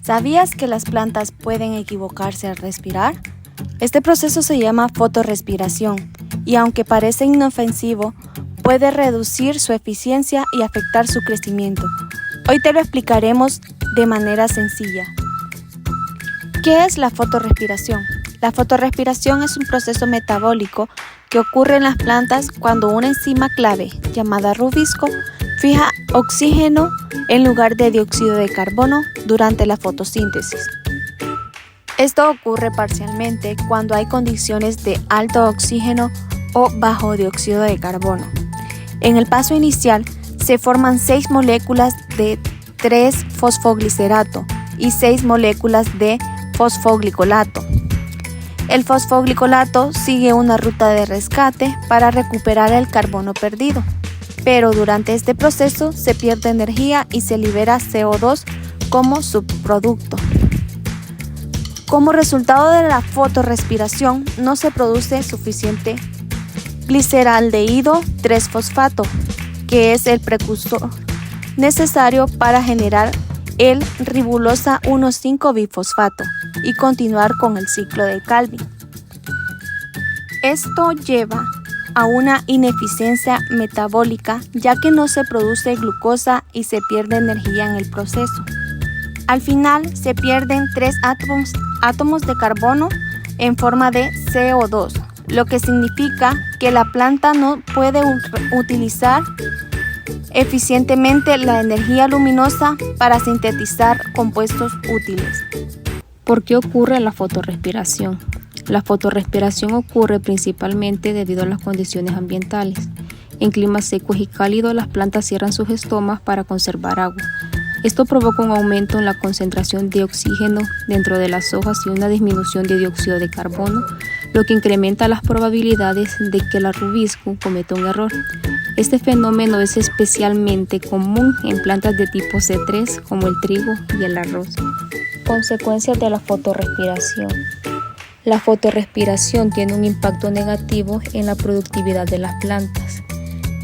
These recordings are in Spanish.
¿Sabías que las plantas pueden equivocarse al respirar? Este proceso se llama fotorrespiración y aunque parece inofensivo, puede reducir su eficiencia y afectar su crecimiento. Hoy te lo explicaremos de manera sencilla. ¿Qué es la fotorrespiración? La fotorrespiración es un proceso metabólico que ocurre en las plantas cuando una enzima clave, llamada rubisco, fija oxígeno en lugar de dióxido de carbono durante la fotosíntesis. Esto ocurre parcialmente cuando hay condiciones de alto oxígeno o bajo dióxido de carbono. En el paso inicial se forman 6 moléculas de 3-fosfoglicerato y 6 moléculas de fosfoglicolato. El fosfoglicolato sigue una ruta de rescate para recuperar el carbono perdido, pero durante este proceso se pierde energía y se libera CO2 como subproducto. Como resultado de la fotorrespiración no se produce suficiente gliceraldehído 3-fosfato, que es el precursor necesario para generar el ribulosa 1,5-bifosfato y continuar con el ciclo de Calvin. Esto lleva a una ineficiencia metabólica ya que no se produce glucosa y se pierde energía en el proceso. Al final se pierden 3 átomos de carbono en forma de CO2, lo que significa que la planta no puede utilizar eficientemente la energía luminosa para sintetizar compuestos útiles. ¿Por qué ocurre la fotorrespiración? La fotorrespiración ocurre principalmente debido a las condiciones ambientales. En climas secos y cálidos, las plantas cierran sus estomas para conservar agua. Esto provoca un aumento en la concentración de oxígeno dentro de las hojas y una disminución de dióxido de carbono, lo que incrementa las probabilidades de que la rubisco cometa un error. Este fenómeno es especialmente común en plantas de tipo C3 como el trigo y el arroz. Consecuencias de la fotorrespiración. La fotorrespiración tiene un impacto negativo en la productividad de las plantas.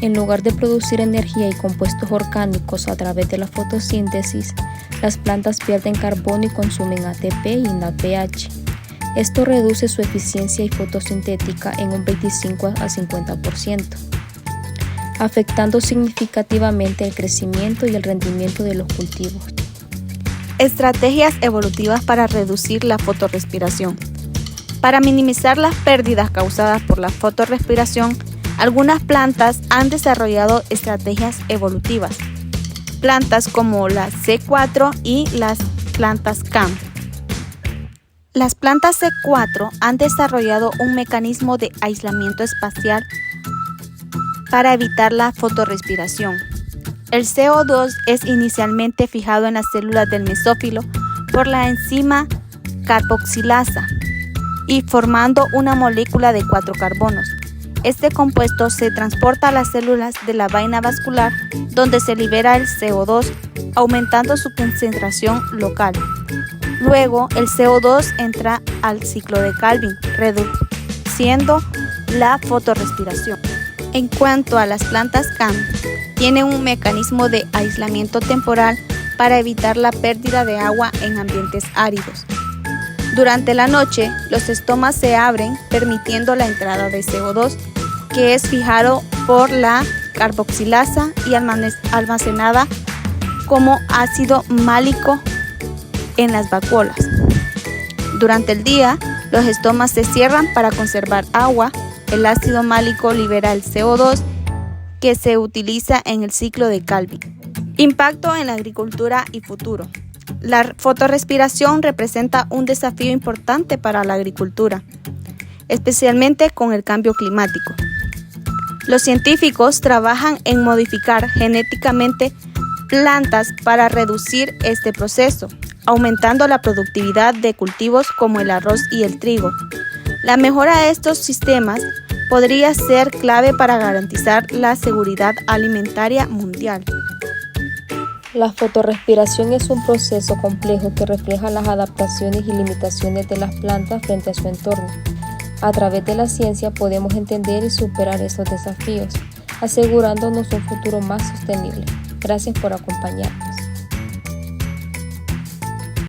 En lugar de producir energía y compuestos orgánicos a través de la fotosíntesis, las plantas pierden carbono y consumen ATP y NADPH. Esto reduce su eficiencia y fotosintética en un 25 a 50%, afectando significativamente el crecimiento y el rendimiento de los cultivos. Estrategias evolutivas para reducir la fotorrespiración. Para minimizar las pérdidas causadas por la fotorrespiración, algunas plantas han desarrollado estrategias evolutivas. Plantas como la C4 y las plantas CAM. Las plantas C4 han desarrollado un mecanismo de aislamiento espacial para evitar la fotorrespiración. El CO2 es inicialmente fijado en las células del mesófilo por la enzima carboxilasa y formando una molécula de 4 carbonos. Este compuesto se transporta a las células de la vaina vascular donde se libera el CO2, aumentando su concentración local. Luego, el CO2 entra al ciclo de Calvin, reduciendo la fotorrespiración. En cuanto a las plantas CAM, tienen un mecanismo de aislamiento temporal para evitar la pérdida de agua en ambientes áridos. Durante la noche, los estomas se abren, permitiendo la entrada de CO2, que es fijado por la carboxilasa y almacenada como ácido málico en las vacuolas. Durante el día, los estomas se cierran para conservar agua. El ácido málico libera el CO2 que se utiliza en el ciclo de Calvin. Impacto en la agricultura y futuro. La fotorrespiración representa un desafío importante para la agricultura, especialmente con el cambio climático. Los científicos trabajan en modificar genéticamente plantas para reducir este proceso, aumentando la productividad de cultivos como el arroz y el trigo. La mejora de estos sistemas podría ser clave para garantizar la seguridad alimentaria mundial. La fotorrespiración es un proceso complejo que refleja las adaptaciones y limitaciones de las plantas frente a su entorno. A través de la ciencia podemos entender y superar estos desafíos, asegurándonos un futuro más sostenible. Gracias por acompañarnos.